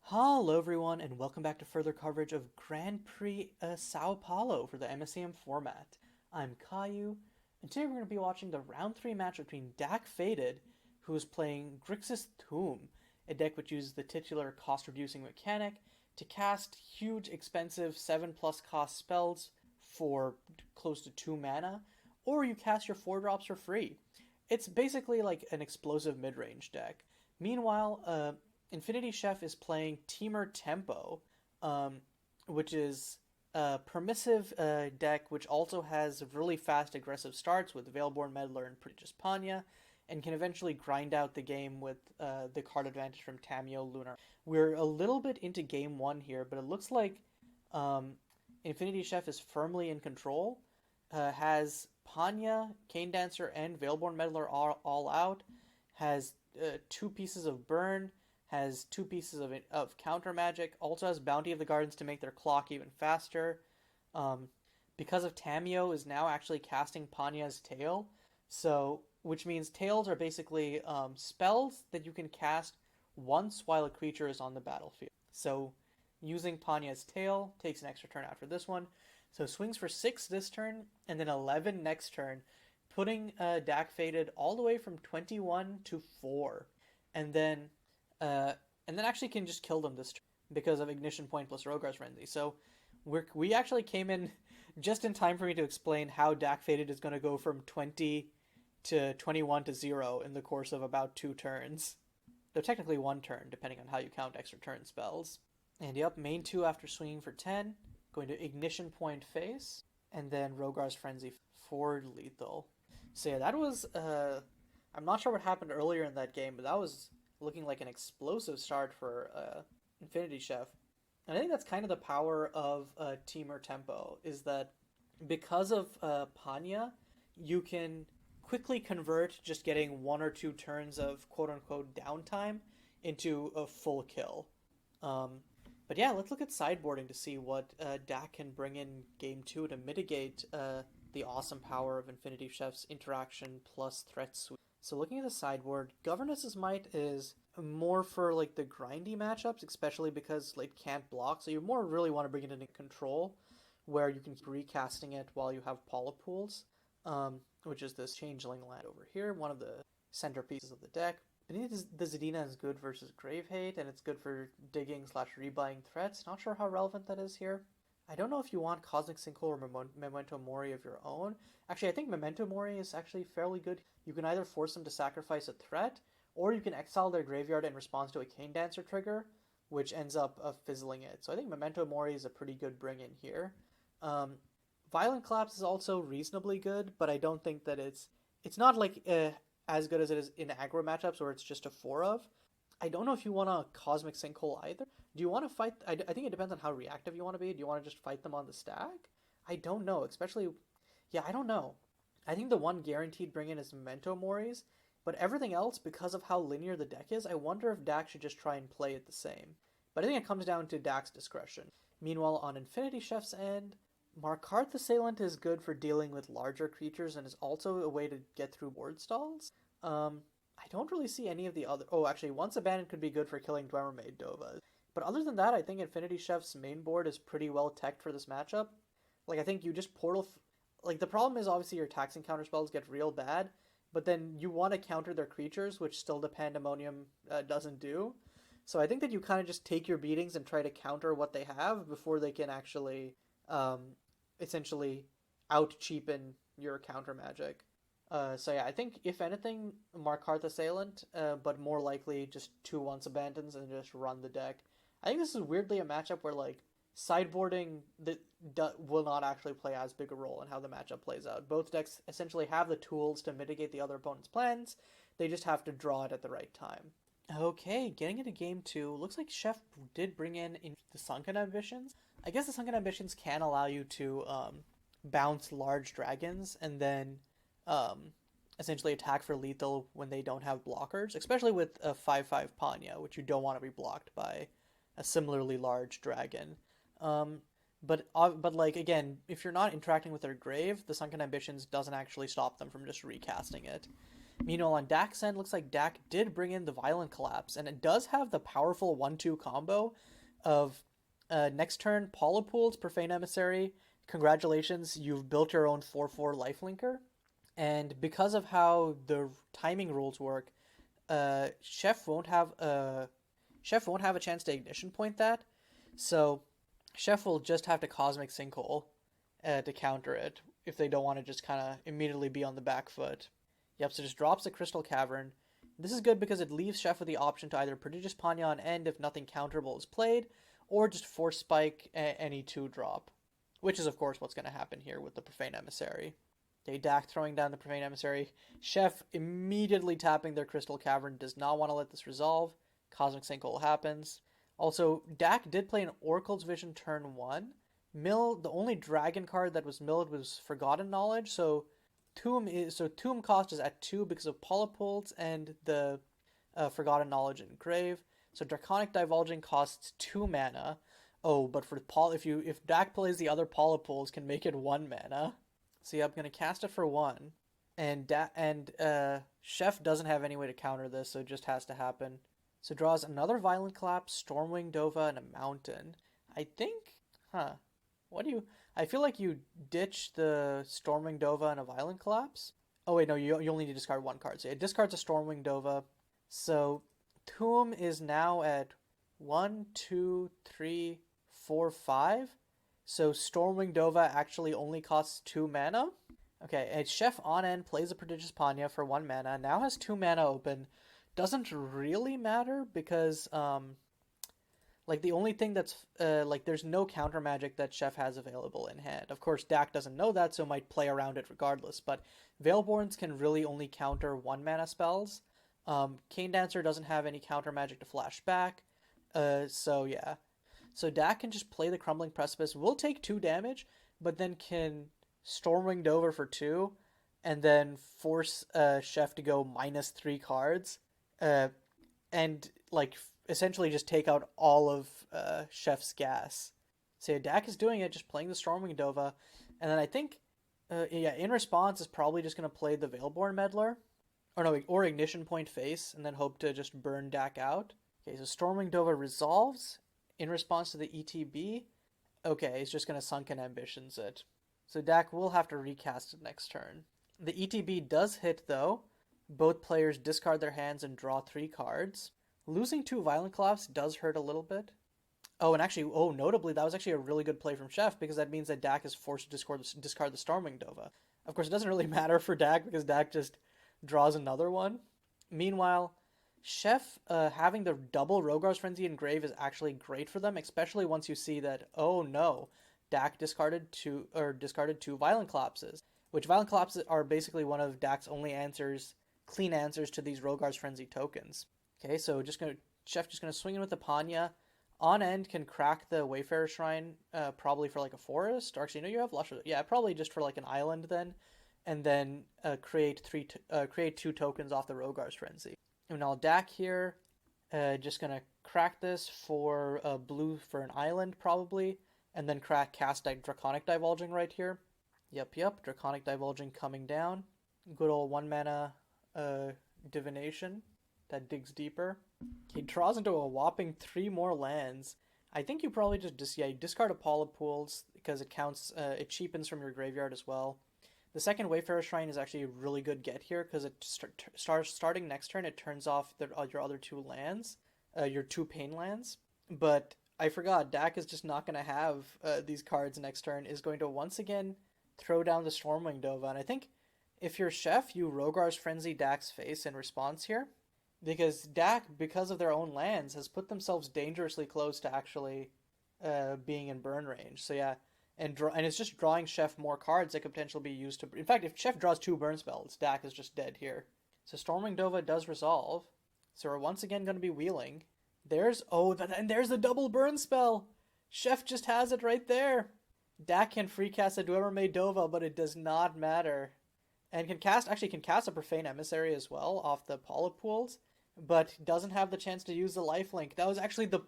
Hello everyone and welcome back to further coverage of Grand Prix Sao Paulo for the MSEM format. I'm Caillou, and today we're going to be watching the round 3 match between DackFaded, who is playing Grixis Thu'um, a deck which uses the titular cost-reducing mechanic to cast huge, expensive 7+ cost spells for close to 2 mana, or you cast your 4 drops for free. It's basically like an explosive mid-range deck. Meanwhile, InfinityChef is playing Temur Tempo, which is a permissive deck which also has really fast aggressive starts with Veilborn Meddler and Prodigious Panya, and can eventually grind out the game with the card advantage from Tamiyo Lunar. We're a little bit into game 1 here, but it looks like InfinityChef is firmly in control, has Panya, Cane Dancer, and Veilborn Meddler all out, has 2 pieces of burn, has 2 pieces of counter magic, also has Bounty of the Gardens to make their clock even faster. Because of Tamiyo is now actually casting Panya's Tail, so which means tails are basically spells that you can cast once while a creature is on the battlefield. So using Panya's Tail takes an extra turn after this one. So swings for 6 this turn, and then 11 next turn, putting DackFaded all the way from 21 to 4. And then actually can just kill them this turn because of Ignition Point plus Rogar's Frenzy. So we actually came in just in time for me to explain how DackFaded is going to go from 20 to 21 to 0 in the course of about 2 turns. Though technically 1 turn, depending on how you count extra turn spells. And yep, main 2 after swinging for 10, going to Ignition Point face, and then Rogar's Frenzy for lethal. So yeah, that was, I'm not sure what happened earlier in that game, but that was looking like an explosive start for InfinityChef. And I think that's kind of the power of Temur Tempo, is that because of Panya, you can quickly convert just getting 1 or 2 turns of quote-unquote downtime into a full kill. But yeah, let's look at sideboarding to see what Dak can bring in game 2 to mitigate the awesome power of InfinityChef's interaction plus threat suite. So looking at the sideboard, Governess's Might is more for like the grindy matchups, especially because it can't block. So you more really want to bring it into control, where you can keep recasting it while you have Polypools, which is this Changeling land over here, one of the centerpieces of the deck. Beneath the Zadina is good versus Grave Hate, and it's good for digging / rebuying threats. Not sure how relevant that is here. I don't know if you want Cosmic Sinkhole or Memento Mori of your own. Actually, I think Memento Mori is actually fairly good. You can either force them to sacrifice a threat, or you can exile their graveyard in response to a Cane Dancer trigger, which ends up fizzling it. So I think Memento Mori is a pretty good bring-in here. Violent Collapse is also reasonably good, but I don't think that it's not like as good as it is in aggro matchups where it's just a 4 of. I don't know if you want a Cosmic Sinkhole either. Do you want to fight? I think it depends on how reactive you want to be. Do you want to just fight them on the stack? I don't know, especially... Yeah, I don't know. I think the one guaranteed bring-in is Memento Moris, but everything else, because of how linear the deck is, I wonder if Dak should just try and play it the same. But I think it comes down to Dak's discretion. Meanwhile, on InfinityChef's end, Markarth Assailant is good for dealing with larger creatures and is also a way to get through board stalls. I don't really see any of the other... Oh, actually, Once Abandoned could be good for killing Dwemer Maid Dova. But other than that, I think InfinityChef's main board is pretty well teched for this matchup. Like, I think you just portal... Like, the problem is obviously your taxing counterspells get real bad, but then you want to counter their creatures, which still the Pandemonium doesn't do. So I think that you kind of just take your beatings and try to counter what they have before they can actually essentially out-cheapen your counter magic. So yeah, I think if anything, Markarth Assailant, but more likely just 2 Once Abandons and just run the deck. I think this is weirdly a matchup where like sideboarding will not actually play as big a role in how the matchup plays out. Both decks essentially have the tools to mitigate the other opponent's plans. They just have to draw it at the right time. Okay, getting into game 2, looks like Chef did bring in the Sunken Ambitions. I guess the Sunken Ambitions can allow you to bounce large dragons and then essentially attack for lethal when they don't have blockers, especially with a 5/5 Panya, which you don't want to be blocked by a similarly large dragon. But like, again, if you're not interacting with their grave, the Sunken Ambitions doesn't actually stop them from just recasting it. Meanwhile, on Dack's end, looks like Dack did bring in the Violent Collapse, and it does have the powerful 1-2 combo of next turn, Polypools, Profane Emissary. Congratulations, you've built your own 4/4 lifelinker. And because of how the timing rules work, Chef won't have a chance to ignition point that. So Chef will just have to Cosmic Sinkhole to counter it if they don't want to just kind of immediately be on the back foot. Yep, so just drops the Crystal Cavern. This is good because it leaves Chef with the option to either Prodigious Panya on end if nothing counterable is played, or just Force Spike any 2-drop, which is of course what's going to happen here with the Profane Emissary. Okay, Dack throwing down the Profane Emissary. Chef immediately tapping their Crystal Cavern, does not want to let this resolve. Cosmic Sinkhole happens. Also, Dack did play an Oracle's Vision turn 1. The only dragon card that was milled was Forgotten Knowledge, so Thu'um cost is at 2 because of Polypools and the Forgotten Knowledge in Grave. So Draconic Divulging costs 2 mana. Oh, but for if Dack plays the other Polypools, can make it 1 mana. So yeah, I'm gonna cast it for 1, and Chef doesn't have any way to counter this, so it just has to happen. So draws another Violent Collapse, Stormwing Dova, and a Mountain. I think, I feel like you ditch the Stormwing Dova and a Violent Collapse. Oh wait, no, you only need to discard 1 card. So it discards a Stormwing Dova. So Thu'um is now at 1, 2, 3, 4, 5. So Stormwing Dova actually only costs 2 mana. Okay, and Chef on end plays a Prodigious Panya for 1 mana. Now has 2 mana open. Doesn't really matter because the only thing that's there's no counter magic that Chef has available in hand. Of course, Dack doesn't know that, so might play around it regardless. But Veilborns can really only counter 1 mana spells. Cane Dancer doesn't have any counter magic to flash back. So yeah. So Dack can just play the Crumbling Precipice, will take 2 damage, but then can Stormwing Dova for 2, and then force Chef to go -3 cards, and essentially just take out all of Chef's gas. So yeah, Dack is doing it, just playing the Stormwing Dova, and then I think, in response is probably just going to play the Veilborn Meddler, or Ignition Point face, and then hope to just burn Dack out. Okay, so Stormwing Dova resolves. In response to the ETB, okay, it's just going to Sunken Ambitions it. So Dack will have to recast it next turn. The ETB does hit, though. Both players discard their hands and draw 3 cards. Losing 2 Violent Collapse does hurt a little bit. Oh, and actually, notably, that was actually a really good play from Chef, because that means that Dack is forced to discard the Stormwing Dova. Of course, it doesn't really matter for Dack, because Dack just draws another one. Meanwhile, Chef having the double Rogar's Frenzy in Grave is actually great for them, especially once you see that, oh no, Dack discarded 2 Violent Collapses, which Violent Collapses are basically one of Dack's only clean answers to these Rogar's Frenzy tokens. Okay, so Chef just gonna swing in with the Panya. On end can crack the Wayfarer Shrine, probably for a forest, or actually no, you have Lush. Yeah, probably just for an island then, and then create 2 tokens off the Rogar's Frenzy. And now Dack here, just gonna crack this for blue for an island probably, and then cast Draconic Divulging right here. Yep, Draconic Divulging coming down. Good old 1 mana Divination that digs deeper. He draws into a whopping 3 more lands. I think you probably just discard a Polypools because it counts. It cheapens from your graveyard as well. The second Wayfarer Shrine is actually a really good get here because it starting next turn, it turns off your other 2 lands, your 2 pain lands. But I forgot, Dack is just not going to have these cards next turn, is going to once again throw down the Stormwing Dova. And I think if you're Chef, you Rogar's Frenzy Dack's face in response here. Because Dack, because of their own lands, has put themselves dangerously close to actually being in burn range. So yeah. And it's just drawing Chef more cards that could potentially be used to... In fact, if Chef draws 2 burn spells, Dack is just dead here. So Stormwing Dova does resolve. So we're once again going to be wheeling. And there's the double burn spell! Chef just has it right there! Dack can free cast a Whoever Made Dova, but it does not matter. And can cast a Profane Emissary as well off the Polypools, but doesn't have the chance to use the lifelink. That was actually the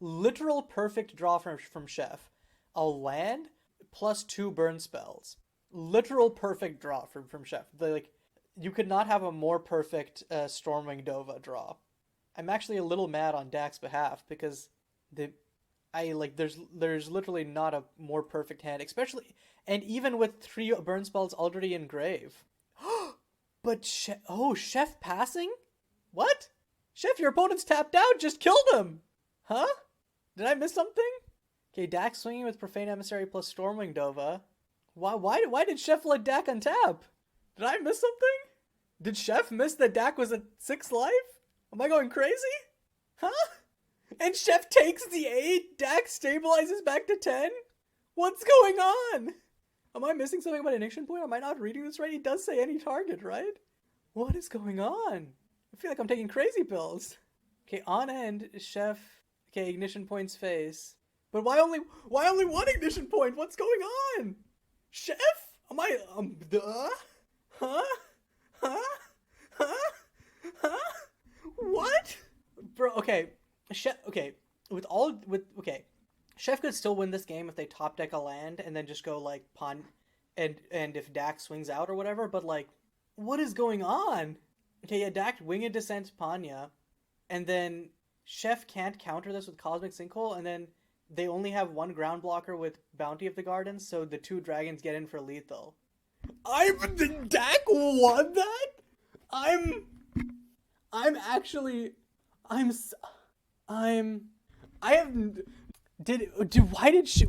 literal perfect draw from Chef. A land plus 2 burn spells. Literal perfect draw from Chef. You could not have a more perfect Stormwing Dova draw. I'm actually a little mad on Dak's behalf because the I like there's literally not a more perfect hand, especially and even with three burn spells already in grave. But Chef passing? What? Chef, your opponent's tapped out. Just killed him. Huh? Did I miss something? Okay, Dak swinging with Profane Emissary plus Stormwing Dova. Why did Chef let Dak untap? Did I miss something? Did Chef miss that Dak was at 6 life? Am I going crazy? Huh? And Chef takes the 8? Dak stabilizes back to 10? What's going on? Am I missing something about Ignition Point? Am I not reading this right? He does say any target, right? What is going on? I feel like I'm taking crazy pills. Okay, on end, Chef. Okay, Ignition Point's face. But why only one Ignition Point? What's going on? Chef? Am I Huh? Huh? Huh? Huh? What? Bro, okay. Chef, okay. Okay. Chef could still win this game if they top deck a land and then just go like pawn and if Dak swings out or whatever, but like what is going on? Okay, yeah, Dak Winged Descent Panya, and then Chef can't counter this with Cosmic Sinkhole, and then they only have one ground blocker with Bounty of the Gardens, so the 2 dragons get in for lethal. Dak won that? I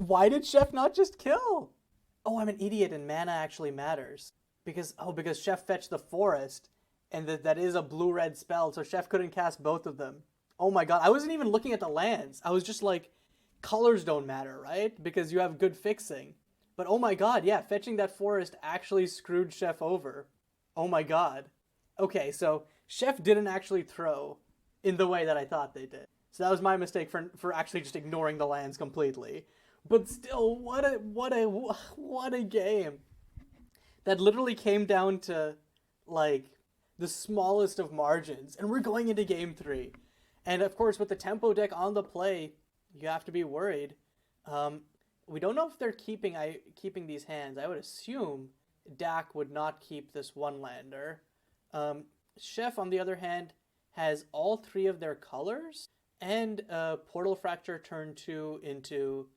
why did Chef not just kill? Oh, I'm an idiot and mana actually matters. Because Chef fetched the forest, and that is a blue-red spell, so Chef couldn't cast both of them. Oh my god, I wasn't even looking at the lands. I was just like, colors don't matter, right? Because you have good fixing. But oh my god, yeah, fetching that forest actually screwed Chef over. Oh my god. Okay, so Chef didn't actually throw in the way that I thought they did. So that was my mistake for actually just ignoring the lands completely. But still, what a game. That literally came down to, like, the smallest of margins. And we're going into game 3. And, of course, with the tempo deck on the play, you have to be worried. We don't know if they're keeping these hands. I would assume Dak would not keep this one-lander. Chef, on the other hand, has all 3 of their colors and Portal Fracture turn 2 into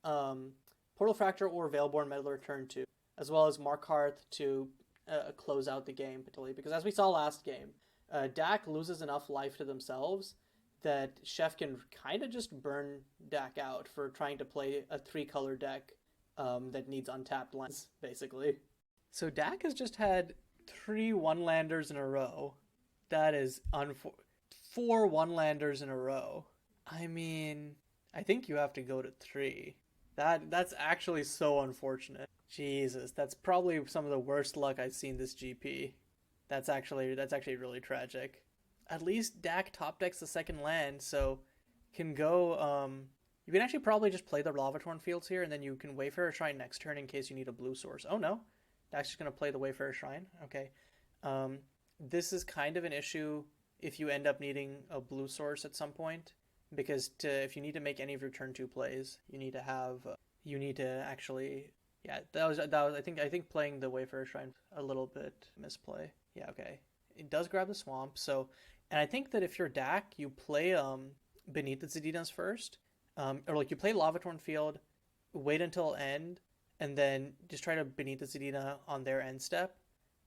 Portal Fracture or Veilborn Meddler turn 2. As well as Markarth to close out the game, particularly. Because as we saw last game, Dak loses enough life to themselves that Chef can kind of just burn Dak out for trying to play a 3-color deck that needs untapped lands, basically. So Dak has just had 3 one-landers in a row. That is 4 one-landers in a row. I mean, I think you have to go to 3. That's actually so unfortunate. Jesus, that's probably some of the worst luck I've seen this GP. That's actually really tragic. At least Dak top decks the second land, so can go. You can actually probably just play the Lavatorn Fields here, and then you can Wayfarer Shrine next turn in case you need a blue source. Oh no, Dak's just gonna play the Wayfarer Shrine. Okay, this is kind of an issue if you end up needing a blue source at some point, because if you need to make any of your turn 2 plays, you need to actually. Yeah, that was I think playing the Wayfarer Shrine a little bit misplay. Yeah, okay. It does grab the swamp, so and I think that if you're Dak, you play Beneath the Zedinas first. Or like you play Lavatorn Field, wait until end, and then just try to Beneath the Zedina on their end step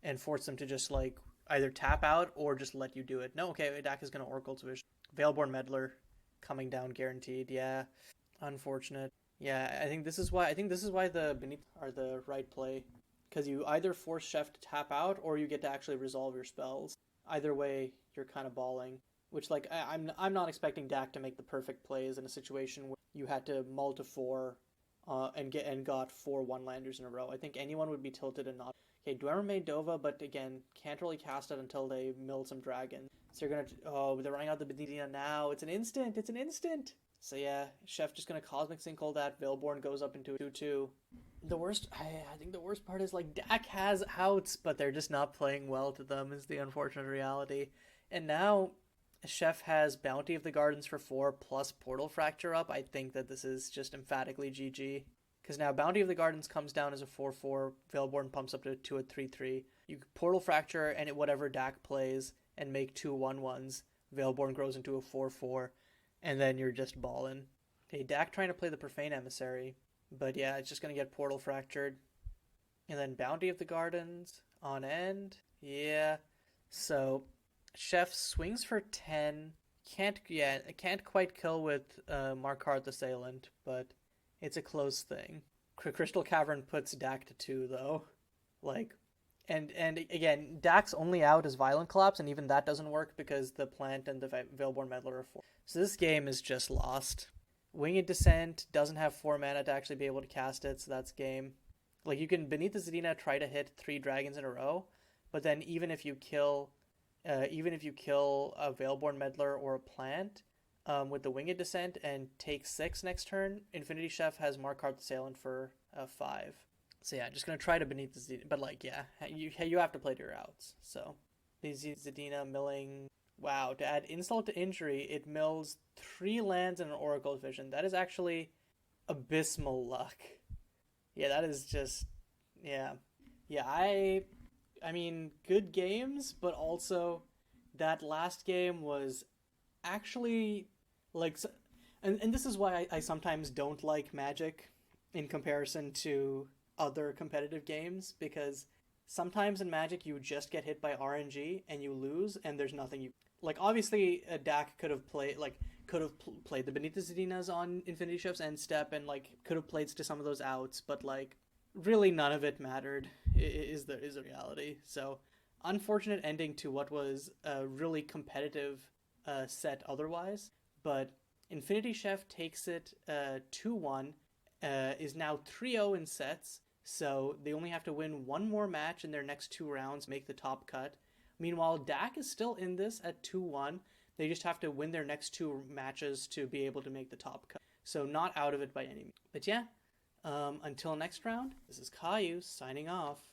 and force them to just like either tap out or just let you do it. No, okay, Dak is gonna Oracle's Vision. Veilborn Meddler coming down guaranteed, yeah. Unfortunate. Yeah, I think this is why the Beneath are the right play, because you either force Chef to tap out or you get to actually resolve your spells. Either way, you're kind of balling. Which like I'm not expecting Dak to make the perfect plays in a situation where you had to mull to 4, and got 4 one-landers in a row. I think anyone would be tilted and not. Okay, Dwemer made Dova, but again, can't really cast it until they mill some dragons. So you're gonna they're running out the Benedina now. It's an instant. So yeah, Chef just gonna Cosmic Sinkhole that. Veilborn goes up into 2/2. I think the worst part is like Dak has outs, but they're just not playing well to them is the unfortunate reality. And now Chef has Bounty of the Gardens for 4 plus Portal Fracture up. I think that this is just emphatically GG, Because now Bounty of the Gardens comes down as a 4/4, Veilborn pumps up to a 3/3. You Portal Fracture and whatever Dak plays and make 2/1/1s. Veilborn grows into a 4/4, and then you're just ballin'. Okay, Dak trying to play the Profane Emissary, but yeah, it's just gonna get Portal Fractured. And then Bounty of the Gardens on end. Yeah. So Chef swings for 10. Can't quite kill with Markarth Assailant, but it's a close thing. Crystal Cavern puts Dak to 2 though. Like, and again, Dak's only out is Violent Collapse, and even that doesn't work because the Plant and the Veilborn Meddler are 4. So this game is just lost. Winged Descent doesn't have 4 mana to actually be able to cast it, so that's game. Like, you can Beneath the Zadina try to hit 3 dragons in a row, but then even if you kill a Veilborn Meddler or a Plant with the Winged Descent and take 6 next turn, InfinityChef has Markarth Assailant for 5. So yeah, just gonna try to Beneath the Zadina, but like yeah, you have to play to your outs. So the Zadina milling. Wow, to add insult to injury, it mills 3 lands and an Oracle's Vision. That is actually abysmal luck. Yeah, that is just yeah. I mean, good games, but also that last game was actually like, and this is why I sometimes don't like Magic in comparison to other competitive games, because sometimes in Magic you just get hit by RNG and you lose, and there's nothing you like. Obviously, Dak could have played played the Beneath the Zadinas on InfinityChef's end step, and like could have played to some of those outs, but like really none of it mattered. Is the reality. So unfortunate ending to what was a really competitive set otherwise, but InfinityChef takes it 2-1, is now 3-0 in sets, so they only have to win 1 more match in their next 2 rounds, make the top cut. Meanwhile, Dak is still in this at 2-1. They just have to win their next 2 matches to be able to make the top cut. So not out of it by any means. But yeah, until next round, this is Caillou signing off.